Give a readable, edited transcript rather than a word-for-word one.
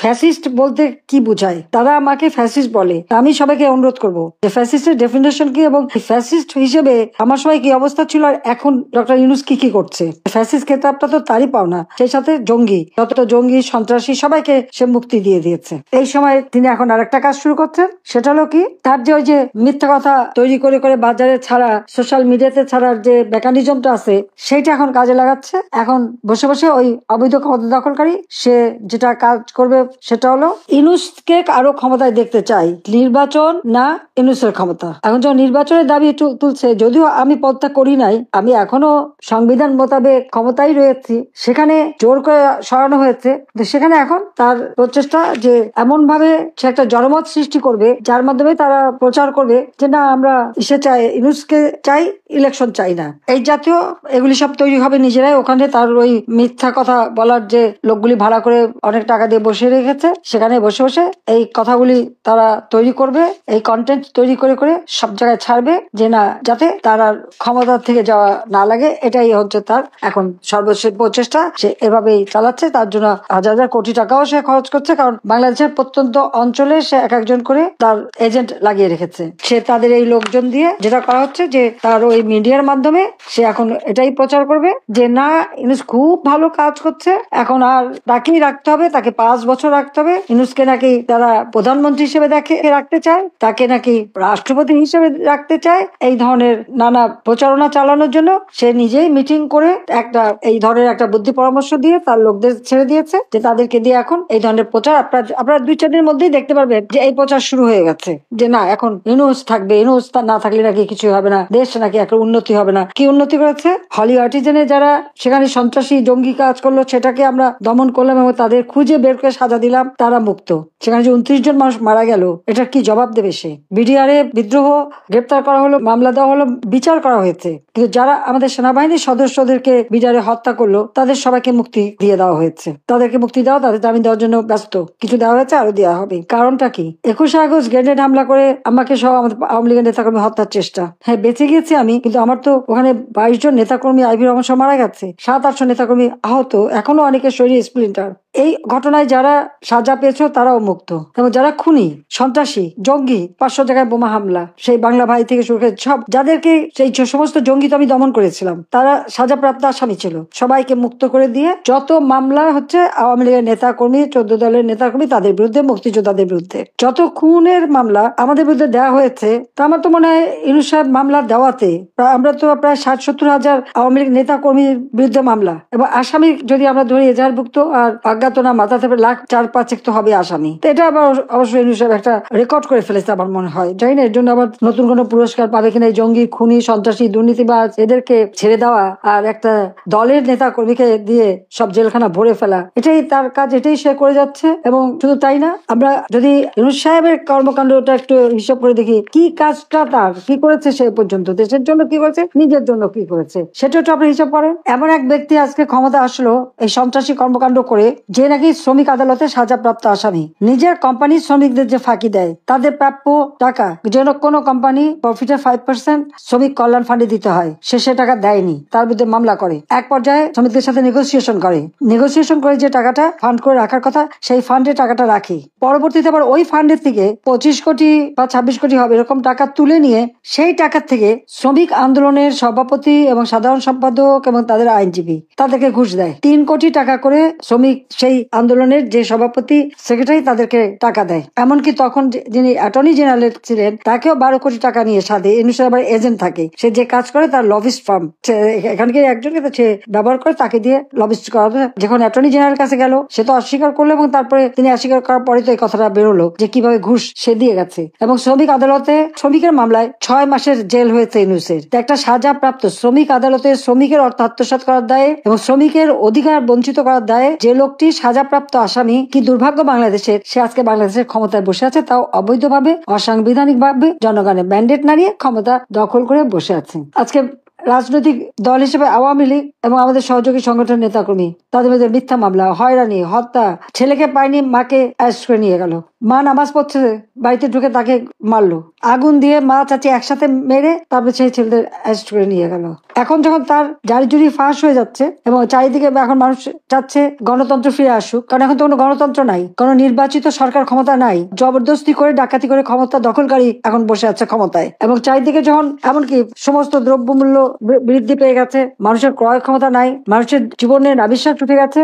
Fascist বলতে কি বোঝায়, তারা আমাকে ফ্যাসিস্ট বলে। আমি সবাইকে অনুরোধ করবো যে ফ্যাসিস্টের ডেফিনেশন কি এবং ফ্যাসিস্ট হিসেবে আমার সময় কি অবস্থা ছিল আর এখন ডক্টর ইউনূস কি করছে। ফ্যাসিস্ট খেতাবটা তো তারই পাওনা, সেই সাথে জঙ্গি, যতটা জঙ্গি সন্ত্রাসী সবাইকে সে মুক্তি দিয়ে দিয়েছে। এই সময় তিনি এখন আরেকটা কাজ শুরু করছেন, সেটা হলো কি, তার যে ওই যে মিথ্যা কথা তৈরি করে করে বাজারে ছাড়া, সোশ্যাল মিডিয়াতে ছাড়ার যে মেকানিজমটা আছে সেইটা এখন কাজে লাগাচ্ছে। এখন বসে বসে ওই অবৈধ ক্ষমতা দখলকারী সে যেটা কাজ করবে সেটা হলো ইউনূসকে আরো ক্ষমতায় দেখতে চাই, নির্বাচন না ইউনূসের ক্ষমতা। এখন যখন নির্বাচনের দাবি তুলছে, যদিও আমি পদত্যাগ করি নাই, আমি এখনো সংবিধান মোতাবেক ক্ষমতায় রয়েছি, সেখানে জোর করে সরানো হয়েছে, সেখানে এখন তার প্রচেষ্টা যে এমন ভাবে সে একটা জনমত সৃষ্টি করবে যার মাধ্যমে তারা প্রচার করবে যে না আমরা ইসে চাই, ইউনূসকে চাই, ইলেকশন চাই না, এই জাতীয় এগুলি সব তৈরি হবে নিজেরাই। ওখানে তার ওই মিথ্যা কথা বলার যে লোকগুলি ভাড়া করে অনেক টাকা দিয়ে বসে রেখেছে, সেখানে বসে বসে এই কথাগুলি তারা তৈরি করবে, এই কন্টেন্ট তৈরি করে করে সব জায়গায় ছাড়বে যে না যাতে তার আর ক্ষমতার থেকে যাওয়া না লাগে। এটাই হচ্ছে তার এখন সর্বশেষ প্রচেষ্টা, সে এভাবেই চালাচ্ছে। তার জন্য হাজার হাজার কোটি টাকাও সে খরচ করছে, কারণ বাংলাদেশের প্রত্যন্ত অঞ্চলে সে এক একজন করে তার এজেন্ট লাগিয়ে রেখেছে। সে তাদের এই লোকজন দিয়ে যেটা করা হচ্ছে যে তার ওই মিডিয়ার মাধ্যমে সে এখন এটাই প্রচার করবে যে না ইউনূস খুব ভালো কাজ করছে, এখন আর তাকেই রাখতে হবে, তাকে 5 বছর রাখতে হবে। ইউনূসকে নাকি তারা প্রধানমন্ত্রী হিসেবে রাখতে চায়, তাকে নাকি রাষ্ট্রপতি হিসেবে রাখতে চায়। এই ধরনের নানা প্রচারণা চালানোর জন্য সে নিজেই মিটিং করে একটা এই ধরনের একটা বুদ্ধি পরামর্শ দিয়ে তার লোকদের ছেড়ে দিয়েছে যে তাদেরকে দিয়ে এখন এই ধরনের প্রচার আপনারা 2-4 দিনের মধ্যেই দেখতে পারবেন যে এই প্রচার শুরু হয়ে গেছে যে না এখন ইউনূস থাকবে, ইউনূস না থাকলে নাকি কিছু হবে না, দেশ নাকি একটা উন্নতি হবে না। কি উন্নতি করেছে? হলি আর্টিজেনে যারা সেখানে সন্ত্রাসী জঙ্গি কাজ করলো সেটাকে আমরা দমন করলাম এবং তাদের খুঁজে বের করে সাজা দিলাম, তারা মুক্ত। সেখানে যে 29 জন মানুষ মারা গেল, এটার কি জবাব দেবে সে? বিডিআরে বিদ্রোহ, গ্রেপ্তার করা হলো, মামলা দেওয়া হলো, বিচার করা হয়েছে, কিন্তু যারা আমাদের সেনাবাহিনীর সদস্যদেরকে বিডিআরে হত্যা করলো তাদের সবাইকে মুক্তি দিয়ে দেওয়া হয়েছে। তাদেরকে মুক্তি দেওয়া, তাদের জামিন দেওয়ার জন্য ব্যস্ত, কিছু দেওয়া হয়েছে, আরো দেওয়া হবে। কারণটা কি? 21 আগস্ট গ্রেনেড হামলা করে আমাকে সহ আমাদের আওয়ামী লীগের নেতাকর্মী হত্যার চেষ্টা। হ্যাঁ বেঁচে গেছি আমি, কিন্তু আমার তো ওখানে 22 জন নেতাকর্মী আইভি রহমান সহ মারা গেছে, 700-800 নেতাকর্মী আহত, এখনো অনেকের শরীরে স্প্লিন্টার। এই ঘটনায় যারা সাজা পেয়েছ তারাও মুক্ত, এবং যারা খুনি, সন্ত্রাসী, জঙ্গি, 500 জায়গায় বোমা হামলা, সেই বাংলা ভাই থেকে শুরু করে সব যাদেরকে সেই সমস্ত জঙ্গি তো আমি দমন করেছিলাম, তারা সাজাপ্রাপ্ত আসামি ছিল, সবাইকে মুক্ত করে দিয়ে যত মামলা হচ্ছে আওয়ামী লীগের নেতা কর্মী, 14 দলের নেতা কর্মী তাদের বিরুদ্ধে, মুক্তিযোদ্ধাদের বিরুদ্ধে যত খুনের মামলা আমাদের বিরুদ্ধে দেওয়া হয়েছে, তা আমার তো মনে হয় ইউনূস সাহেব মামলা দেওয়াতে আমরা তো প্রায় 60-70 হাজার আওয়ামী লীগ নেতা কর্মীর বিরুদ্ধে মামলা, এবং আসামি যদি আমরা ধরি এজাহারভুক্ত আর অজ্ঞাতনা মাথা থেকে 4-5 তো হবে আসামি। তো এটা আবার অবশ্যই ইউনূস সাহেব একটা রেকর্ড করে ফেলেছে আমার মনে হয়, জানি না এর জন্য আবার নতুন কোনো পুরস্কার পাবে কিনা। এই জঙ্গি, খুনি, সন্ত্রাসী, দুর্নীতিবাজ এদেরকে ছেড়ে দেওয়া আর একটা দলের নেতা কর্মীকে দিয়ে সব জেলখানা ভরে ফেলা, এটাই তার কাজ, এটাই সে করে যাচ্ছে। এবং শুধু তাই না, আমরা যদি ইউনূস সাহেবের কর্মকাণ্ডটা একটু হিসাব করে দেখি, কি কাজটা তার কি করেছে সে পর্যন্ত, দেশের জন্য কি করেছে, নিজের জন্য কি করেছে, সেটা একটু আপনি হিসাব করেন। এমন এক ব্যক্তি আজকে ক্ষমতা আসলো এই সন্ত্রাসী কর্মকাণ্ড করে, যে নাকি শ্রমিক আদালতে সাজাপ্রাপ্ত আসামি, নিজের কোম্পানির শ্রমিকদের যে ফাঁকি দেয়, তাদের প্রাপ্য টাকা যেন কোনো কোম্পানি প্রফিটের 5% শ্রমিক কল্যাণ ফান্ডে দিতে হয়, সে টাকা দেয়নি, তার বিরুদ্ধে মামলা করে। এক পর্যায়ে শ্রমিকদের সাথে নেগোসিয়েশন করে যে টাকাটা ফান্ড করে রাখার কথা, সেই ফান্ডে টাকাটা রাখি, পরবর্তীতে আবার ওই ফান্ডের থেকে 25 কোটি বা 26 কোটি হবে এরকম টাকা তুলে নিয়ে সেই টাকার থেকে শ্রমিক আন্দোলনের সভাপতি এবং সাধারণ সম্পাদক এবং তাদের আইনজীবী তাদেরকে ঘুষ দেয়। 3 কোটি টাকা করে শ্রমিক সেই আন্দোলনের যে সভাপতি, সেক্রেটারি তাদেরকে টাকা দেয়। এমনকি তখন যিনি অ্যাটর্নি জেনারেল ছিলেন তাকেও 12 কোটি টাকা নিয়ে সাধে। অনুসারে আবার এজেন্ট থাকে, সে যে কাজ করে তার লবিস্ট ফার্ম, এখানকার একজনকে সে ব্যবহার করে, তাকে দিয়ে লবিস্ট করা। যখন অ্যাটর্নি জেনারেল কাছে গেল, সে তো অস্বীকার করলো, এবং তারপরে তিনি অস্বীকার করার পরে তো এই কথাটা বেরোলো যে কিভাবে ঘুষ সে দিয়ে গেছে। এবং শ্রমিক আদালতে শ্রমিকের মামলায় 6 মাসের জেল হয়েছে ইউনূসের। একটা সাজাপ্রাপ্ত শ্রমিক আদালতে শ্রমিকের অর্থ আত্মসাৎ করার দায়ে এবং শ্রমিকের অধিকার বঞ্চিত করার দায়ে যে লোকটি সাজাপ্রাপ্ত আসামি, কি দুর্ভাগ্য বাংলাদেশের, সে আজকে বাংলাদেশের ক্ষমতায় বসে আছে, তাও অবৈধভাবে, অসাংবিধানিক ভাবে, জনগণের ম্যান্ডেট না নিয়ে ক্ষমতা দখল করে বসে আছে। আজকে রাজনৈতিক দল হিসেবে আওয়ামী লীগ এবং আমাদের সহযোগী সংগঠনের নেতাকর্মী, তাদের মধ্যে মিথ্যা মামলা, হয়রানি, হত্যা, ছেলেকে পায়নি মাকে অ্যারেস্ট করে নিয়ে গেল, মা নামাজ পড়ছে, বাড়িতে ঢুকে তাকে মারলো, আগুন দিয়ে মা চাচি একসাথে মেরে তারপরে সেই ছেলেদের অ্যারেস্ট করে নিয়ে গেল। এখন যখন তার জারি জুরি ফাঁস হয়ে যাচ্ছে এবং চারিদিকে এখন মানুষ চাচ্ছে গণতন্ত্র ফিরে আসুক, কারণ এখন তো কোনো গণতন্ত্র নাই, কোনো নির্বাচিত সরকার ক্ষমতা নাই, জবরদস্তি করে ডাকাতি করে ক্ষমতা দখলকারী এখন বসে আছে ক্ষমতায়। এবং চারিদিকে যখন এমনকি সমস্ত দ্রব্যমূল্য বৃদ্ধি পেয়ে গেছে, মানুষের ক্রয় ক্ষমতা নাই, মানুষের জীবনের আবিষ্কার উঠে গেছে,